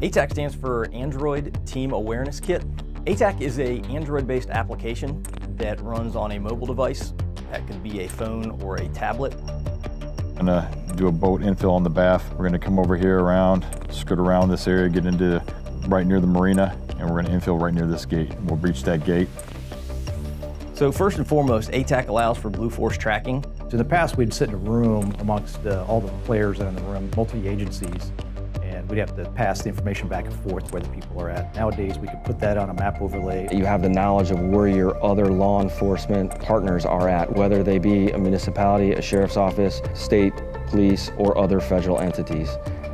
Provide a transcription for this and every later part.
ATAK stands for Android Team Awareness Kit. ATAK is an Android-based application that runs on a mobile device. That could be a phone or a tablet. I'm gonna do a boat infill on the Bath. We're gonna come over here around, skirt around this area, get into right near the marina, and we're gonna infill right near this gate. We'll breach that gate. So first and foremost, ATAK allows for Blue Force tracking. So in the past, we'd sit in a room amongst all the players in the room, multi-agencies, and we'd have to pass the information back and forth where the people are at. Nowadays, we can put that on a map overlay. You have the knowledge of where your other law enforcement partners are at, whether they be a municipality, a sheriff's office, state, police, or other federal entities.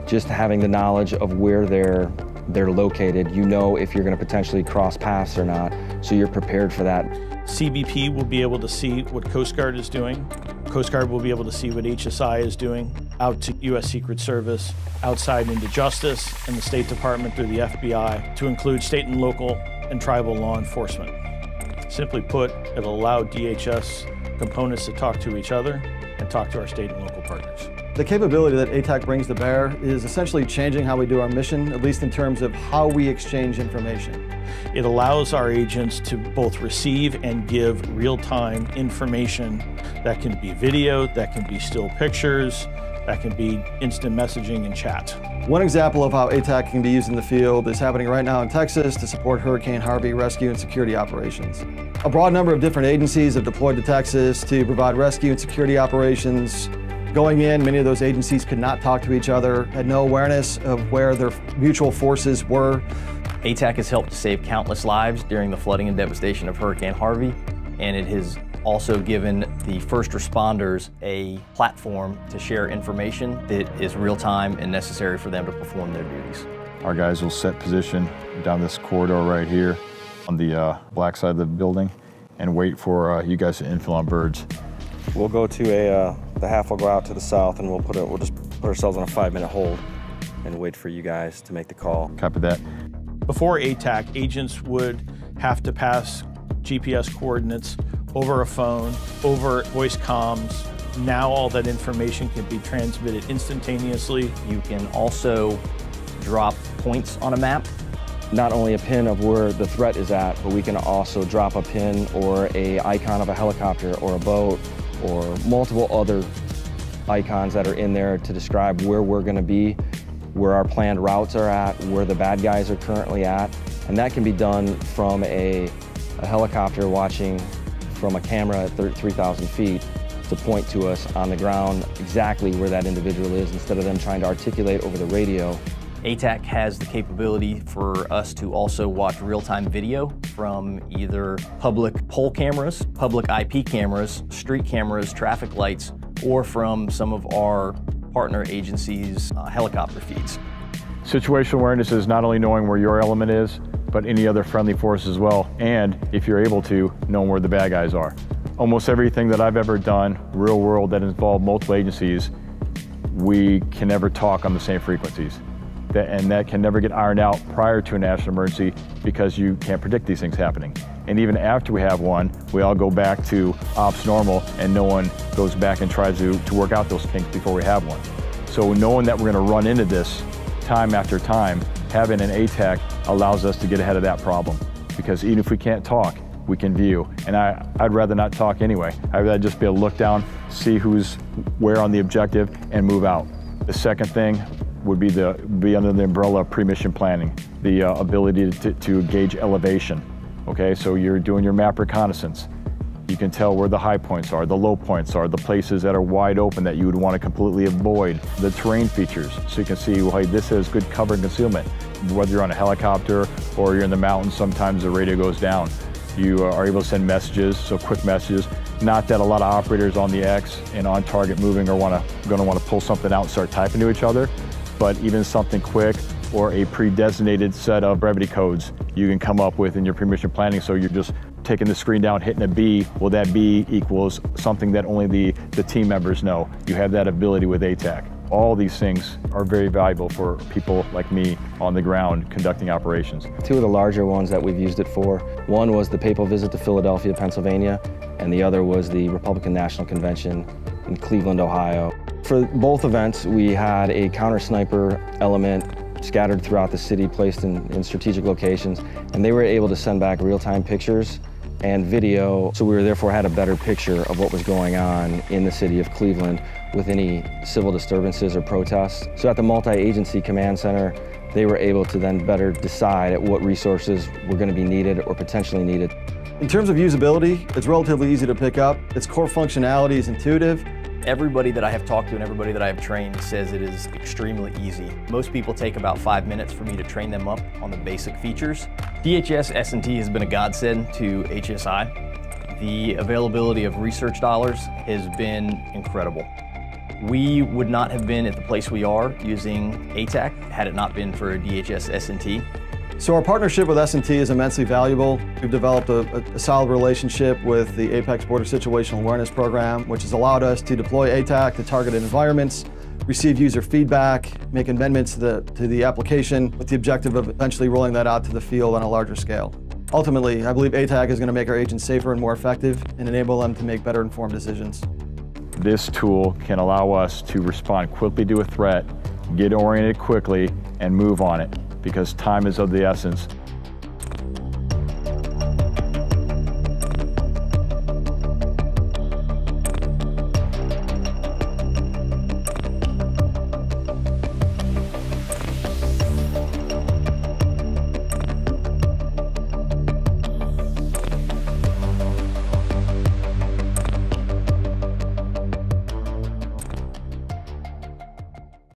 Just having the knowledge of where they're located, you know if you're going to potentially cross paths or not, so you're prepared for that. CBP will be able to see what Coast Guard is doing. Coast Guard will be able to see what HSI is doing, out to U.S. Secret Service, outside into Justice and the State Department through the FBI, to include state and local and tribal law enforcement. Simply put, it'll allow DHS components to talk to each other and talk to our state and local partners. The capability that ATAK brings to bear is essentially changing how we do our mission, at least in terms of how we exchange information. It allows our agents to both receive and give real-time information that can be video, that can be still pictures, that can be instant messaging and chat. One example of how ATAK can be used in the field is happening right now in Texas to support Hurricane Harvey rescue and security operations. A broad number of different agencies have deployed to Texas to provide rescue and security operations. Going in, many of those agencies could not talk to each other, had no awareness of where their mutual forces were. ATAK has helped to save countless lives during the flooding and devastation of Hurricane Harvey, and it has also given the first responders a platform to share information that is real-time and necessary for them to perform their duties. Our guys will set position down this corridor right here on the black side of the building and wait for you guys to infill on birds. We'll go to the half will go out to the south, and we'll just put ourselves on a 5-minute hold and wait for you guys to make the call. Copy that. Before ATAK, agents would have to pass GPS coordinates over a phone, over voice comms. Now all that information can be transmitted instantaneously. You can also drop points on a map. Not only a pin of where the threat is at, but we can also drop a pin or an icon of a helicopter or a boat or multiple other icons that are in there to describe where we're going to be, where our planned routes are at, where the bad guys are currently at. And that can be done from a helicopter watching from a camera at 3,000 feet to point to us on the ground exactly where that individual is, instead of them trying to articulate over the radio. ATAK has the capability for us to also watch real-time video from either public pole cameras, public IP cameras, street cameras, traffic lights, or from some of our partner agencies' helicopter feeds. Situational awareness is not only knowing where your element is, but any other friendly force as well, and if you're able to, knowing where the bad guys are. Almost everything that I've ever done, real world, that involved multiple agencies, we can never talk on the same frequencies. And that can never get ironed out prior to a national emergency because you can't predict these things happening. And even after we have one, we all go back to ops normal and no one goes back and tries to work out those kinks before we have one. So knowing that we're going to run into this time after time, having an ATAK allows us to get ahead of that problem. Because even if we can't talk, we can view. And I'd rather not talk anyway. I'd rather just be able to look down, see who's where on the objective, and move out. The second thing would be under the umbrella of pre-mission planning, the ability to gauge elevation. Okay, so you're doing your map reconnaissance. You can tell where the high points are, the low points are, the places that are wide open that you would want to completely avoid, the terrain features, so you can see, well, hey, this has good cover and concealment. Whether you're on a helicopter or you're in the mountains, sometimes the radio goes down. You are able to send messages, so quick messages. Not that a lot of operators on the X and on target moving are going to want to pull something out and start typing to each other, but even something quick or a pre-designated set of brevity codes you can come up with in your pre-mission planning. So you're just taking the screen down, hitting a B. Well, that B equals something that only the team members know. You have that ability with ATAK. All these things are very valuable for people like me on the ground conducting operations. Two of the larger ones that we've used it for, one was the papal visit to Philadelphia, Pennsylvania, and the other was the Republican National Convention in Cleveland, Ohio. For both events, we had a counter sniper element scattered throughout the city, placed in strategic locations, and they were able to send back real-time pictures and video, so we therefore had a better picture of what was going on in the city of Cleveland with any civil disturbances or protests. So at the multi-agency command center, they were able to then better decide at what resources were going to be needed or potentially needed. In terms of usability, it's relatively easy to pick up. Its core functionality is intuitive. Everybody that I have talked to and everybody that I have trained says it is extremely easy. Most people take about 5 minutes for me to train them up on the basic features. DHS S&T has been a godsend to HSI. The availability of research dollars has been incredible. We would not have been at the place we are using ATAC had it not been for DHS S&T. So our partnership with S&T is immensely valuable. We've developed a solid relationship with the Apex Border Situational Awareness Program, which has allowed us to deploy ATAC to targeted environments, receive user feedback, make amendments to the application with the objective of eventually rolling that out to the field on a larger scale. Ultimately, I believe ATAC is going to make our agents safer and more effective and enable them to make better informed decisions. This tool can allow us to respond quickly to a threat, get oriented quickly, and move on it, because time is of the essence.